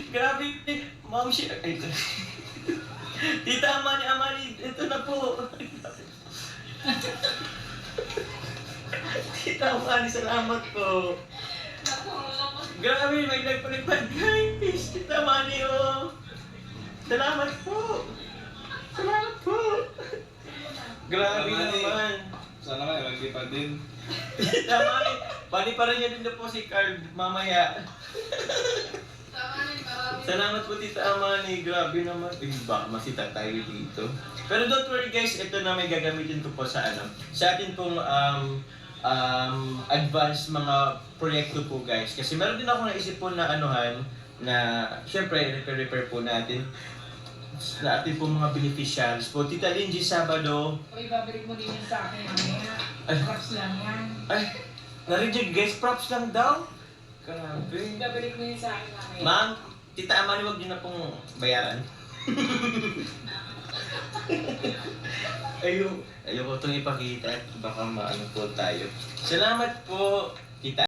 Grabe, ma'am siya. Ay, ito. Tita Amani, ito na po. Tita Amani, salamat po. Grabe, may nagpalipad guys. Tita Amani, oh. Salamat po. Salamat po. Grabe naman. Sana kayo, maglipad din. Tita Amani, bali pa rin yan din po si Carl mamaya. Salamat po Tita Amani, grabe naman. Baka masita tayo dito. Pero don't worry guys, ito na may gagamitin ko po sa sa atin pong advanced mga proyekto po guys. Kasi meron din ako naisip po na na syempre repair po natin sa ating pong mga beneficiaries po. Tita Linji, Sabado. Uy, babalik mo din yan sa akin mamaya. Props lang yan. Ay, narinig guys, props lang daw. Grabe. Babalik mo yan sa akin mamaya. Ma'am, Tita Amani, huwag niyo na pong bayaran. Ayoko itong ipakita. Baka maano po tayo. Salamat po, Tita